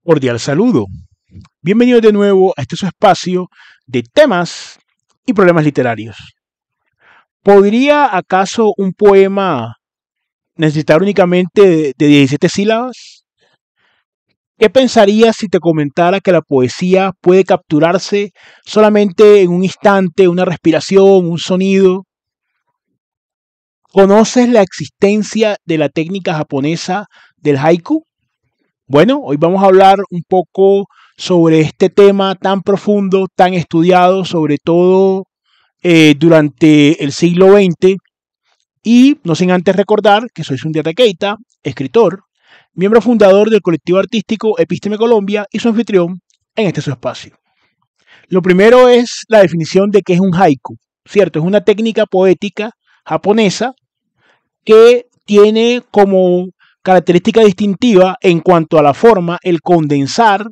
Cordial saludo. Bienvenidos de nuevo a este su espacio de temas y problemas literarios. ¿Podría acaso un poema necesitar únicamente de 17 sílabas? ¿Qué pensarías si te comentara que la poesía puede capturarse solamente en un instante, una respiración, un sonido? ¿Conoces la existencia de la técnica japonesa del haiku? Bueno, hoy vamos a hablar un poco sobre este tema tan profundo, tan estudiado, sobre todo durante el siglo XX. Y no sin antes recordar que soy Sundiata Keita, escritor, miembro fundador del colectivo artístico Epísteme Colombia y su anfitrión en este su espacio. Lo primero es la definición de qué es un haiku, ¿cierto? Es una técnica poética japonesa que tiene como característica distintiva en cuanto a la forma el condensar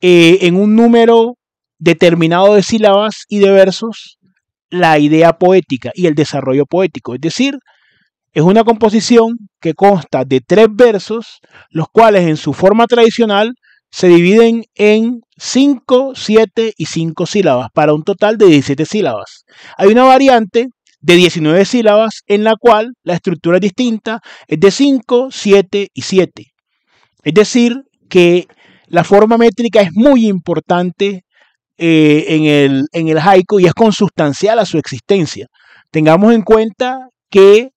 en un número determinado de sílabas y de versos la idea poética y el desarrollo poético. Es decir, es una composición que consta de 3 versos, los cuales en su forma tradicional se dividen en 5, 7 y 5 sílabas, para un total de 17 sílabas. Hay una variante de 19 sílabas en la cual la estructura es distinta, es de 5, 7 y 7. Es decir, que la forma métrica es muy importante en el haiku y es consustancial a su existencia. Tengamos en cuenta que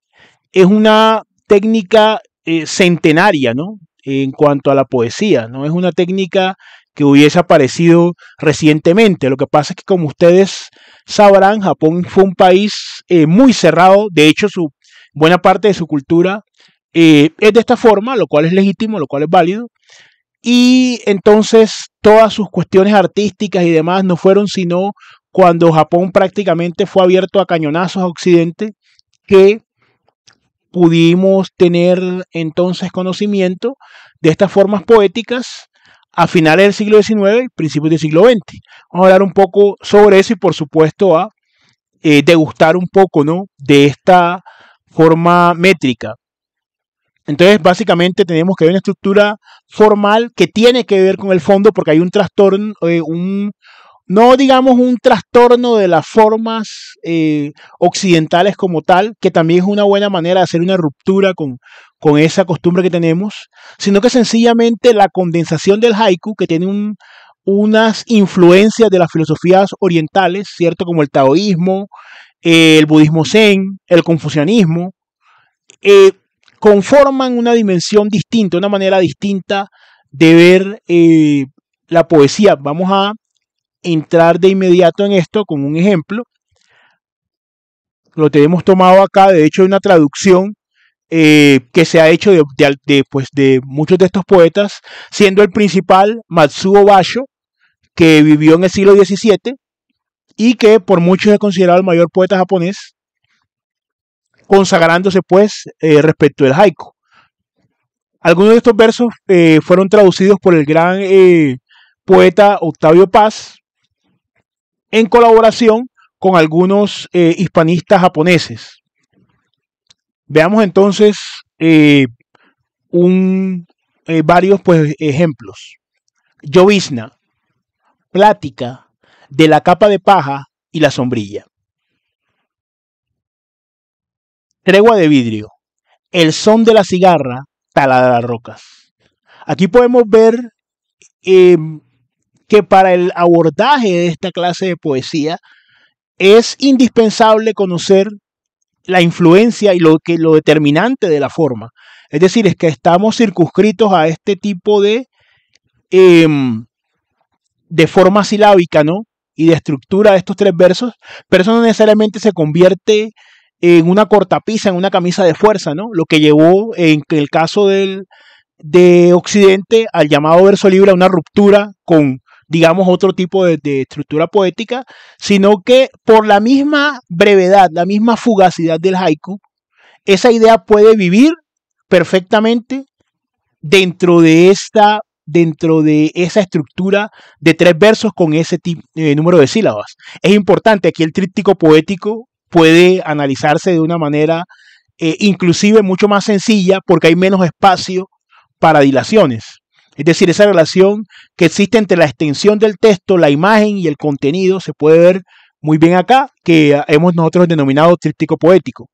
es una técnica centenaria, ¿no? En cuanto a la poesía, no es una técnica que hubiese aparecido recientemente. Lo que pasa es que, como ustedes sabrán, Japón fue un país muy cerrado. De hecho, buena parte de su cultura es de esta forma, lo cual es legítimo, lo cual es válido. Y entonces todas sus cuestiones artísticas y demás no fueron sino cuando Japón prácticamente fue abierto a cañonazos a Occidente que pudimos tener entonces conocimiento de estas formas poéticas a finales del siglo XIX y principios del siglo XX. Vamos a hablar un poco sobre eso y por supuesto a degustar un poco, ¿no?, de esta forma métrica. Entonces, básicamente tenemos que ver una estructura formal que tiene que ver con el fondo porque hay un trastorno, no digamos un trastorno de las formas occidentales como tal, que también es una buena manera de hacer una ruptura con esa costumbre que tenemos, sino que sencillamente la condensación del haiku, que tiene unas influencias de las filosofías orientales, ¿cierto? Como el taoísmo, el budismo zen, el confucianismo, conforman una dimensión distinta, una manera distinta de ver la poesía. Vamos a entrar de inmediato en esto con un ejemplo. Lo tenemos tomado acá, de hecho hay una traducción que se ha hecho de muchos de estos poetas, siendo el principal Matsuo Basho, que vivió en el siglo XVII y que por muchos es considerado el mayor poeta japonés, consagrándose pues respecto del haiku. Algunos de estos versos fueron traducidos por el gran poeta Octavio Paz en colaboración con algunos hispanistas japoneses. Veamos entonces varios pues, ejemplos. Llovizna, plática de la capa de paja y la sombrilla. Tregua de vidrio, el son de la cigarra talada las rocas. Aquí podemos ver que para el abordaje de esta clase de poesía es indispensable conocer la influencia y lo determinante de la forma. Es decir, es que estamos circunscritos a este tipo de forma silábica, ¿no?, y de estructura de estos 3 versos, pero eso no necesariamente se convierte en una cortapisa, en una camisa de fuerza, ¿no? Lo que llevó en el caso de Occidente al llamado verso libre a una ruptura con, digamos, otro tipo de estructura poética, sino que por la misma brevedad, la misma fugacidad del haiku, esa idea puede vivir perfectamente dentro de esa estructura de 3 versos con ese número de sílabas. Es importante, aquí el tríptico poético puede analizarse de una manera inclusive mucho más sencilla porque hay menos espacio para dilaciones. Es decir, esa relación que existe entre la extensión del texto, la imagen y el contenido se puede ver muy bien acá, que hemos nosotros denominado tríptico poético.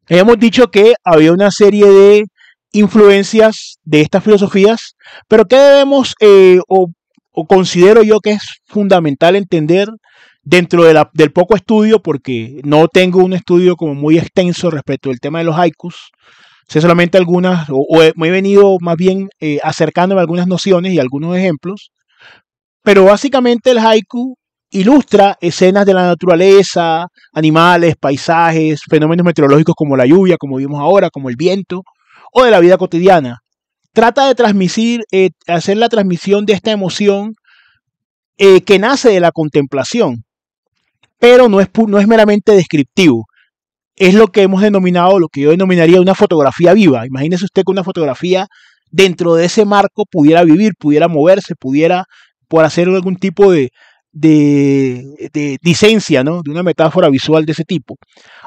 Hemos dicho que había una serie de influencias de estas filosofías, pero ¿qué debemos o considero yo que es fundamental entender dentro del poco estudio, porque no tengo un estudio como muy extenso respecto del tema de los haikus? Sé solamente algunas, me he venido más bien acercándome a algunas nociones y algunos ejemplos, pero básicamente el haiku ilustra escenas de la naturaleza, animales, paisajes, fenómenos meteorológicos como la lluvia, como vimos ahora, como el viento, o de la vida cotidiana. Trata de transmitir, hacer la transmisión de esta emoción que nace de la contemplación, pero no es meramente descriptivo. Es lo que hemos denominado, lo que yo denominaría una fotografía viva. Imagínese usted que una fotografía dentro de ese marco pudiera vivir, pudiera moverse, pudiera por hacer algún tipo de licencia, ¿no? De una metáfora visual de ese tipo.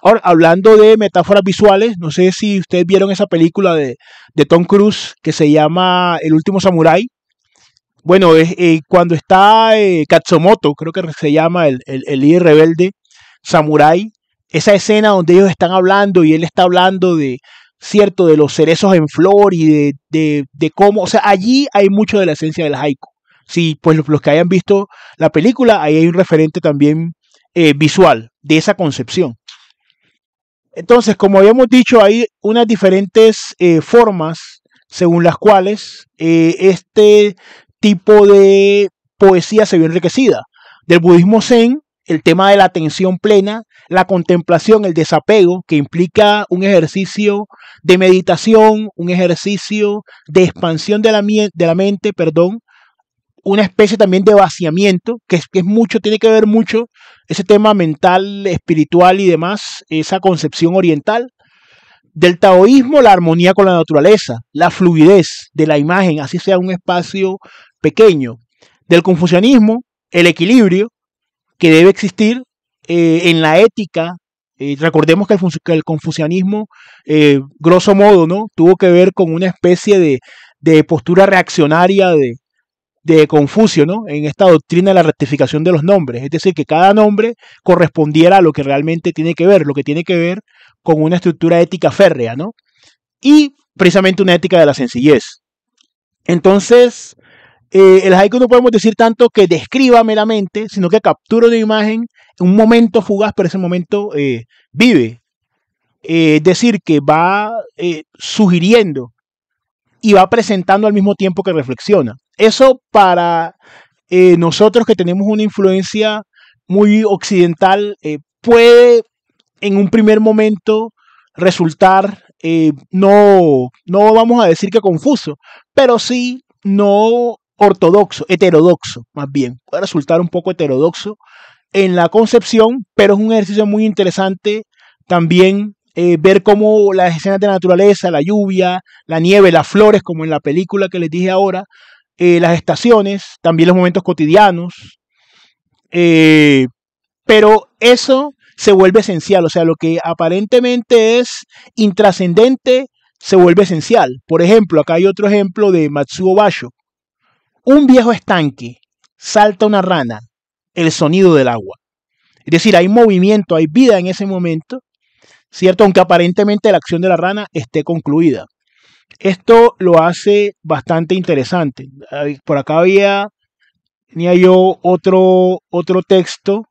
Ahora, hablando de metáforas visuales, no sé si ustedes vieron esa película de Tom Cruise que se llama El último samurái. Bueno, cuando está Katsumoto, creo que se llama el líder rebelde samurái, esa escena donde ellos están hablando y él está hablando de, cierto, de los cerezos en flor y de cómo, o sea, allí hay mucho de la esencia del haiku. Sí, pues los que hayan visto la película, ahí hay un referente también visual de esa concepción. Entonces, como habíamos dicho, hay unas diferentes formas según las cuales este tipo de poesía se ve enriquecida. Del budismo zen, el tema de la atención plena, la contemplación, el desapego, que implica un ejercicio de meditación, un ejercicio de expansión de la mente, perdón, una especie también de vaciamiento, que es mucho, tiene que ver mucho ese tema mental, espiritual y demás, esa concepción oriental. Del taoísmo, la armonía con la naturaleza, la fluidez de la imagen, así sea un espacio pequeño. Del confucianismo, el equilibrio que debe existir en la ética. Recordemos que el confucianismo, grosso modo, ¿no? Tuvo que ver con una especie de postura reaccionaria de Confucio, ¿no? En esta doctrina de la rectificación de los nombres. Es decir, que cada nombre correspondiera a lo que realmente tiene que ver, lo que tiene que ver con una estructura ética férrea, ¿no? Y precisamente una ética de la sencillez. Entonces, el haiku no podemos decir tanto que describa meramente, sino que captura una imagen en un momento fugaz, pero ese momento vive. Es decir, que va sugiriendo y va presentando al mismo tiempo que reflexiona. Eso para nosotros que tenemos una influencia muy occidental puede en un primer momento resultar, no vamos a decir que confuso, pero sí no ortodoxo, heterodoxo más bien. Puede resultar un poco heterodoxo en la concepción, pero es un ejercicio muy interesante también ver cómo las escenas de naturaleza, la lluvia, la nieve, las flores, como en la película que les dije ahora, las estaciones, también los momentos cotidianos, pero eso se vuelve esencial, o sea, lo que aparentemente es intrascendente se vuelve esencial. Por ejemplo, acá hay otro ejemplo de Matsuo Basho. Un viejo estanque, salta una rana, el sonido del agua. Es decir, hay movimiento, hay vida en ese momento, ¿cierto? Aunque aparentemente la acción de la rana esté concluida. Esto lo hace bastante interesante. Por acá tenía yo otro texto,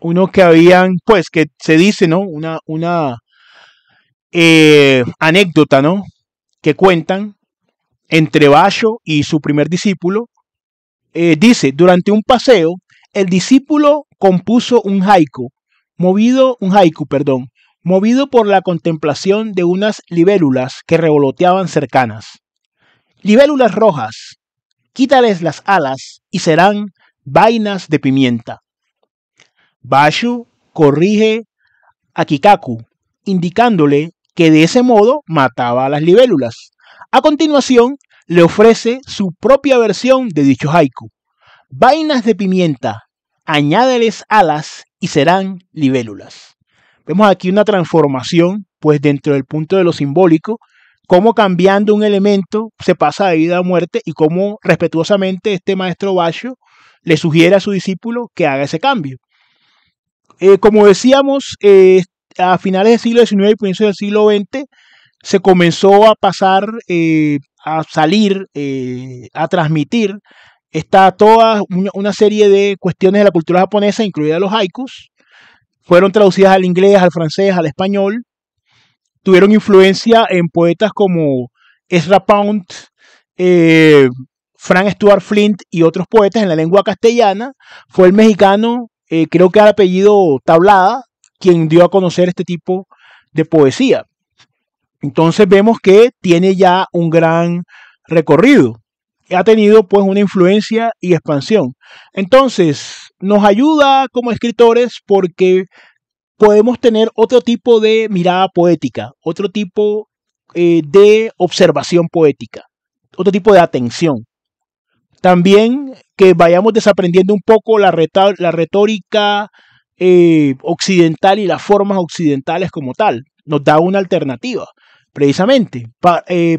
uno que habían, pues, que se dice, ¿no? Una anécdota, ¿no? Que cuentan entre Basho y su primer discípulo. Dice, durante un paseo, el discípulo compuso un haiku, movido por la contemplación de unas libélulas que revoloteaban cercanas. Libélulas rojas, quítales las alas y serán vainas de pimienta. Basho corrige a Kikaku, indicándole que de ese modo mataba a las libélulas. A continuación, le ofrece su propia versión de dicho haiku. Vainas de pimienta, añádeles alas y serán libélulas. Vemos aquí una transformación, pues dentro del punto de lo simbólico, cómo cambiando un elemento se pasa de vida a muerte y cómo respetuosamente este maestro Basho le sugiere a su discípulo que haga ese cambio. Como decíamos, a finales del siglo XIX y principios del siglo XX se comenzó a pasar, a salir, a transmitir toda una serie de cuestiones de la cultura japonesa, incluidas los haikus. Fueron traducidas al inglés, al francés, al español. Tuvieron influencia en poetas como Ezra Pound, Frank Stuart Flint y otros poetas en la lengua castellana. Fue el mexicano, creo que al apellido Tablada, quien dio a conocer este tipo de poesía. Entonces vemos que tiene ya un gran recorrido. Ha tenido pues una influencia y expansión. Entonces nos ayuda como escritores porque podemos tener otro tipo de mirada poética, otro tipo de observación poética, otro tipo de atención. También que vayamos desaprendiendo un poco la retórica occidental y las formas occidentales como tal. Nos da una alternativa, precisamente,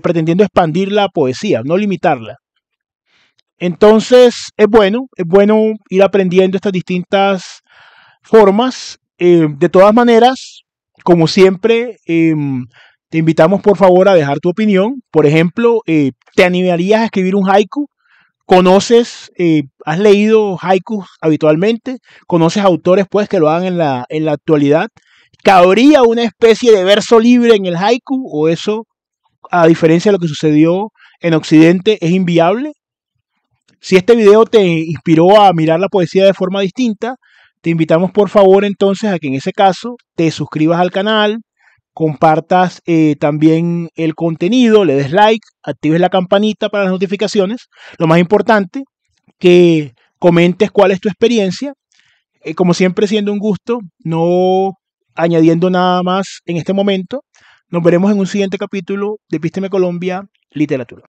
pretendiendo expandir la poesía, no limitarla. Entonces, es bueno ir aprendiendo estas distintas formas. De todas maneras, como siempre, te invitamos por favor a dejar tu opinión. Por ejemplo, ¿te animarías a escribir un haiku? ¿Conoces, has leído haikus habitualmente? ¿Conoces autores pues que lo hagan en la actualidad? ¿Cabría una especie de verso libre en el haiku? ¿O eso, a diferencia de lo que sucedió en Occidente, es inviable? Si este video te inspiró a mirar la poesía de forma distinta, te invitamos por favor entonces a que en ese caso te suscribas al canal, compartas también el contenido, le des like, actives la campanita para las notificaciones. Lo más importante, que comentes cuál es tu experiencia. Como siempre, siendo un gusto, no añadiendo nada más en este momento. Nos veremos en un siguiente capítulo de Epísteme Colombia Literatura.